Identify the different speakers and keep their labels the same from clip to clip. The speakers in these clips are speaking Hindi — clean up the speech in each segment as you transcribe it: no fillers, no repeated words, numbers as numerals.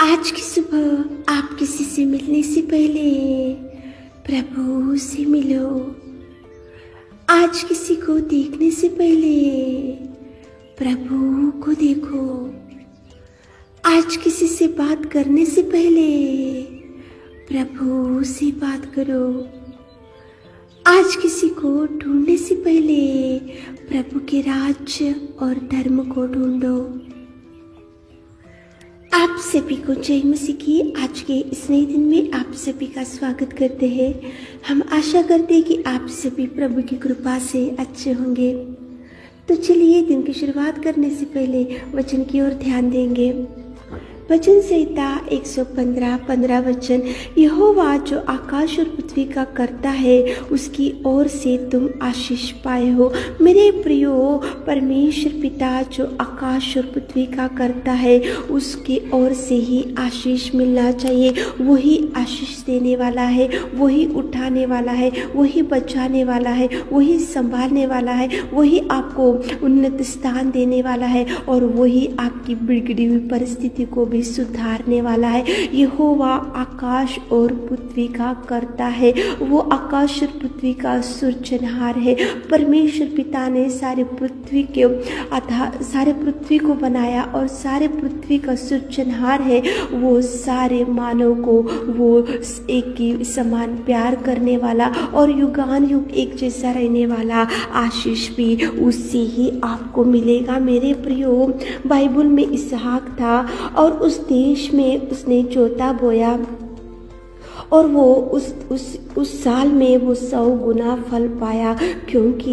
Speaker 1: आज की सुबह आप किसी से मिलने से पहले प्रभु से मिलो। आज किसी को देखने से पहले प्रभु को देखो। आज किसी से बात करने से पहले प्रभु से बात करो। आज किसी को ढूंढने से पहले प्रभु के राज्य और धर्म को ढूंढो। आप सभी को जय मसीह की आज के इस नए दिन में आप सभी का स्वागत करते हैं। हम आशा करते हैं कि आप सभी प्रभु की कृपा से अच्छे होंगे। तो चलिए दिन की शुरुआत करने से पहले वचन की ओर ध्यान देंगे। वचन संहिता 115 वचन, यहोवा जो आकाश और पृथ्वी का करता है उसकी ओर से तुम आशीष पाए हो। मेरे प्रियो, परमेश्वर पिता जो आकाश और पृथ्वी का करता है उसकी ओर से ही आशीष मिलना चाहिए। वही आशीष देने वाला है, वही उठाने वाला है, वही बचाने वाला है, वही संभालने वाला है, वही आपको उन्नत स्थान देने वाला है और वही आपकी बिगड़ी हुई परिस्थिति को भी सुधारने वाला है। यहोवा आकाश और पृथ्वी का करता है, वो आकाश और पृथ्वी का सृजनहार है। परमेश्वर पिता ने सारे पृथ्वी को बनाया और सारे पृथ्वी का सृजनहार है। वो सारे मानव को वो एक ही समान प्यार करने वाला और युगान युग एक जैसा रहने वाला आशीष भी उससे ही आपको मिलेगा। मेरे प्रियो, बाइबल में इसहाक था और उस देश में उसने जोता बोया और वो उस साल में वो 100 गुना फल पाया, क्योंकि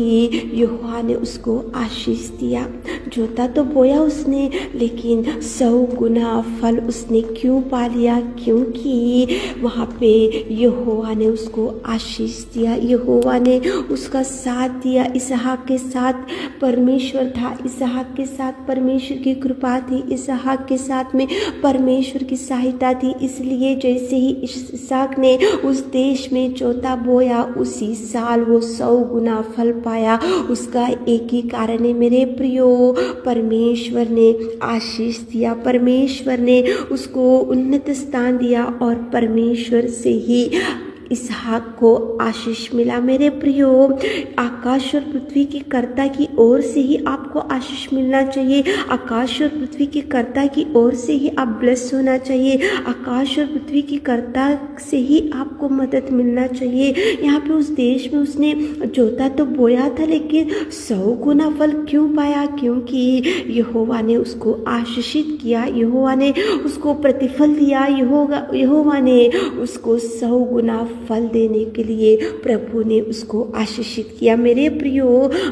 Speaker 1: यहोवा ने उसको आशीष दिया। जोता तो बोया उसने, लेकिन 100 गुना फल उसने क्यों पा लिया? क्योंकि वहाँ पे यहोवा ने उसको आशीष दिया, यहोवा ने उसका साथ दिया। इसहाक के साथ परमेश्वर था, इसहाक के साथ परमेश्वर की कृपा थी, इसहाक के साथ में परमेश्वर की सहायता थी। इसलिए जैसे ही इसहाक ने उस देश में जोता बोया, उसी साल वो 100 गुना फल पाया। उसका एक ही कारण है मेरे प्रियो, परमेश्वर ने आशीष दिया, परमेश्वर ने उसको उन्नत स्थान दिया और परमेश्वर से ही इसहाक को आशीष मिला। मेरे प्रियो, आकाश और पृथ्वी के कर्ता की ओर से ही आपको आशीष मिलना चाहिए। आकाश और पृथ्वी के कर्ता की ओर से ही आप ब्लेस होना चाहिए। आकाश और पृथ्वी के कर्ता से ही आपको मदद मिलना चाहिए। यहाँ पे उस देश में उसने जोता तो बोया था, लेकिन 100 गुना फल क्यों पाया? क्योंकि यहोवा ने उसको आशीषित किया, यहोवा ने उसको प्रतिफल दिया, यहोवा ने उसको 100 गुना फल देने के लिए प्रभु ने उसको आशीषित किया। मेरे प्रियो,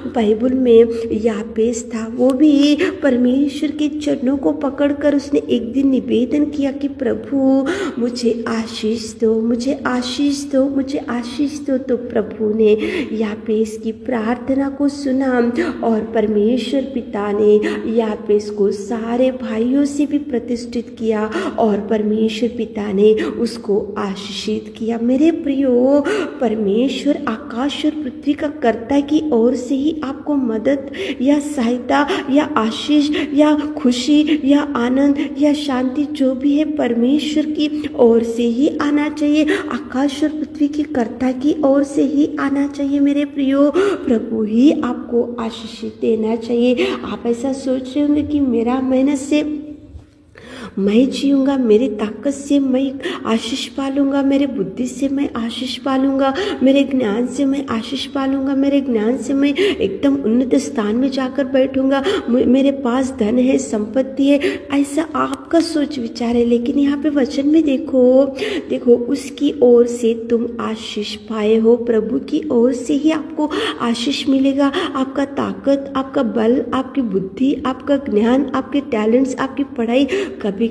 Speaker 1: बाइबल में यापेस था, वो भी परमेश्वर के चरणों को पकड़कर उसने एक दिन निवेदन किया कि प्रभु मुझे आशीष दो, मुझे आशीष दो, मुझे आशीष दो। तो प्रभु ने यापेस की प्रार्थना को सुना और परमेश्वर पिता ने यापेस को सारे भाइयों से भी प्रतिष्ठित किया और परमेश्वर पिता ने उसको आशीषित किया। मेरे प्रियो, परमेश्वर आकाश और पृथ्वी का कर्ता की ओर से ही आपको मदद या सहायता या आशीष या खुशी या आनंद या शांति जो भी है परमेश्वर की ओर से ही आना चाहिए। आकाश और पृथ्वी के कर्ता की ओर से ही आना चाहिए। मेरे प्रियो, प्रभु ही आपको आशीष देना चाहिए। आप ऐसा सोच रहे होंगे कि मेरा मेहनत से मैं जीऊँगा, मेरी ताकत से मैं आशीष पालूंगा, मेरे बुद्धि से मैं आशीष पालूंगा, मेरे ज्ञान से मैं आशीष पालूंगा, मेरे ज्ञान से मैं एकदम उन्नत स्थान में जाकर बैठूंगा, मेरे पास धन है, संपत्ति है, ऐसा आपका सोच विचार है। लेकिन यहाँ पे वचन में देखो उसकी ओर से तुम आशीष पाए हो। प्रभु की ओर से ही आपको आशीष मिलेगा। आपका ताकत, आपका बल, आपकी बुद्धि, आपका ज्ञान, आपके टैलेंट्स, आपकी पढ़ाई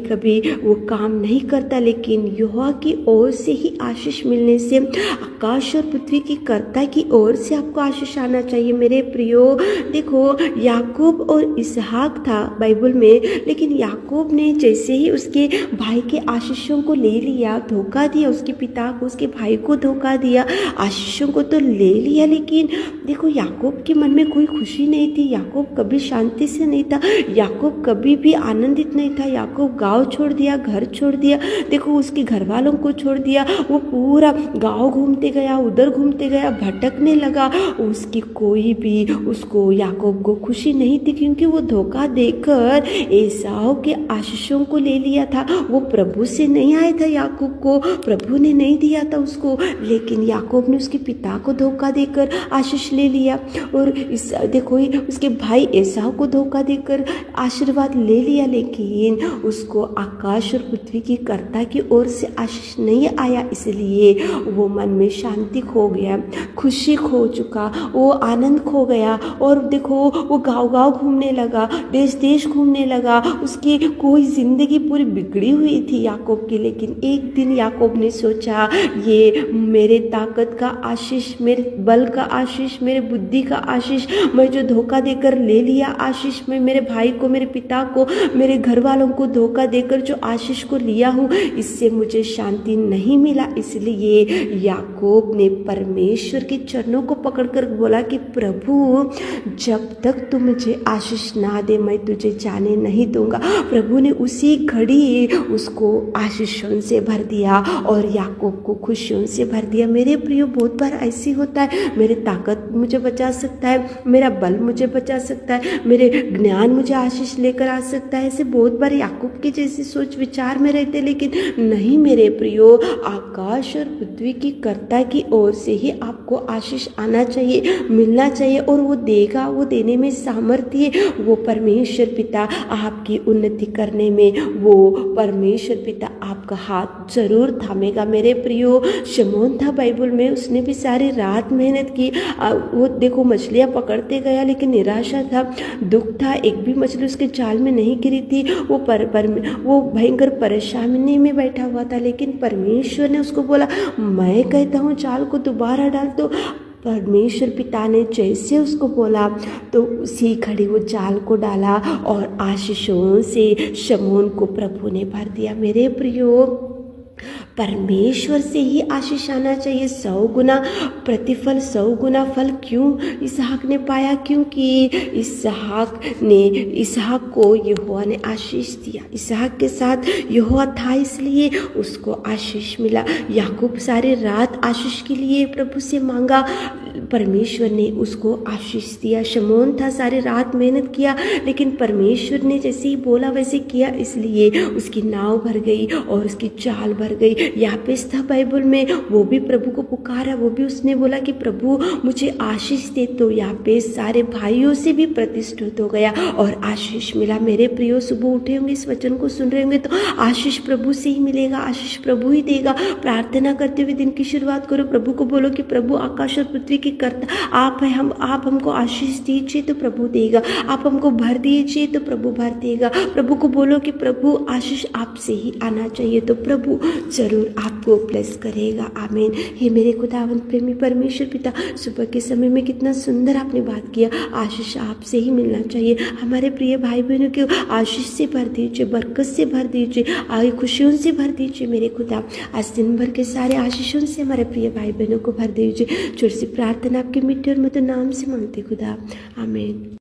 Speaker 1: कभी वो काम नहीं करता, लेकिन यहोवा की ओर से ही आशीष मिलने से आकाश और पृथ्वी की कर्ता की ओर से आपको आशीष आना चाहिए। मेरे प्रियो, देखो याकूब और इसहाक था बाइबल में, लेकिन याकूब ने जैसे ही उसके भाई के आशीषों को ले लिया, धोखा दिया उसके पिता को, उसके भाई को धोखा दिया, आशीषों को तो ले लिया, लेकिन देखो याकूब के मन में कोई खुशी नहीं थी। याकूब कभी शांति से नहीं था, याकूब कभी भी आनंदित नहीं था। याकूब गाँव छोड़ दिया, घर छोड़ दिया, देखो उसके घर वालों को छोड़ दिया, वो पूरा गाँव घूमते गया, उधर घूमते गया, भटकने लगा। उसकी कोई भी उसको याकूब को खुशी नहीं थी, क्योंकि वो धोखा देकर एसाव के आशीषों को ले लिया था। वो प्रभु से नहीं आया था, याकूब को प्रभु ने नहीं दिया था उसको, लेकिन याकूब ने उसके पिता को धोखा देकर आशीष ले लिया। और इस देखो उसके भाई एसाव को धोखा देकर आशीर्वाद ले लिया, लेकिन उसको आकाश और पृथ्वी की कर्ता की ओर से आशीष नहीं आया, इसलिए वो मन में शांति खो गया, खुशी खो चुका, वो आनंद खो गया। और देखो वो गाँव-गाँव घूमने लगा, देश देश घूमने लगा, उसकी कोई ज़िंदगी पूरी बिगड़ी हुई थी याकूब की। लेकिन एक दिन याकूब ने सोचा, ये मेरे ताकत का आशीष, मेरे बल का आशीष, मेरे बुद्धि का आशीष, मैं जो धोखा देकर ले लिया आशीष, मैं मेरे भाई को, मेरे पिता को, मेरे घर वालों को धोखा देकर जो आशीष को लिया हूँ, इससे मुझे शांति नहीं मिला। इसलिए याकूब ने परमेश्वर के चरणों को पकड़कर बोला कि प्रभु, जब तक तू मुझे आशीष ना दे मैं तुझे जाने नहीं दूंगा। प्रभु ने उसी घड़ी उसको आशीषों से भर दिया और याकूब को खुशियों से भर दिया। मेरे प्रियो, बहुत बार ऐसी होता है, मेरी ताकत मुझे बचा सकता है, मेरा बल मुझे बचा सकता है, मेरे ज्ञान मुझे आशीष लेकर आ सकता है, ऐसे बहुत बार याकूब की जैसी सोच विचार में रहते, लेकिन नहीं मेरे प्रियो, आकाश और पृथ्वी की कर्ता की ओर से ही आपको आशीष आना चाहिए, मिलना चाहिए, और वो देगा, वो देने में सामर्थ्य है। वो परमेश्वर पिता आपकी उन्नति करने में, वो परमेश्वर पिता आपका हाथ जरूर थामेगा। मेरे प्रियो, शमौन था बाइबल में, उसने भी सारी रात मेहनत की, वो देखो मछलियाँ पकड़ते गया, लेकिन निराशा था, दुख था, एक भी मछली उसके जाल में नहीं गिरी थी। वो भयंकर परेशानी में बैठा हुआ था, लेकिन परमेश्वर ने उसको बोला, मैं कहता हूँ जाल को दोबारा डाल दो। परमेश्वर पिता ने जैसे उसको बोला तो उसी घड़ी वो जाल को डाला और आशीषों से शमौन को प्रभु ने भर दिया। मेरे प्रियो, परमेश्वर से ही आशीष आना चाहिए। 100 गुना प्रतिफल, 100 गुना फल क्यों इसहाक ने पाया? क्योंकि इसहाक को यहोवा ने आशीष दिया। इसहाक के साथ यहोवा था, इसलिए उसको आशीष मिला। याकूब सारी रात आशीष के लिए प्रभु से मांगा, परमेश्वर ने उसको आशीष दिया। शमौन था, सारी रात मेहनत किया, लेकिन परमेश्वर ने जैसे ही बोला वैसे किया, इसलिए उसकी नाव भर गई और उसकी जाल भर गई। यापेस था बाइबल में, वो भी प्रभु को पुकारा, वो भी उसने बोला कि प्रभु मुझे आशीष दे, तो यापेस सारे भाइयों से भी प्रतिष्ठित हो गया और आशीष मिला। मेरे प्रियो, सुबह उठे होंगे, इस वचन को सुन रहे होंगे तो आशीष प्रभु से ही मिलेगा, आशीष प्रभु ही देगा। प्रार्थना करते हुए दिन की शुरुआत करो, प्रभु को बोलो कि प्रभु आकाश और पृथ्वी की कर्ता आप है, आप हमको आशीष दीजिए तो प्रभु देगा, आप हमको भर दीजिए तो प्रभु भर देगा। प्रभु को बोलो कि प्रभु आशीष आपसे ही आना चाहिए, तो प्रभु जरूर आपको ब्लेस करेगा। आमीन। हे मेरे खुदावंद प्रेमी परमेश्वर पिता, सुबह के समय में कितना सुंदर आपने बात किया। आशीष आपसे ही मिलना चाहिए। हमारे प्रिय भाई बहनों को आशीष से भर दीजिए, बरकत से भर दीजिए, आगे खुशियों से भर दीजिए मेरे खुदा। आज दिन भर के सारे आशीषों से हमारे प्रिय भाई बहनों को भर दीजिए। छोटी सी प्रार्थना आपके मीठे और मधुर नाम से मांगते खुदा, आमीन।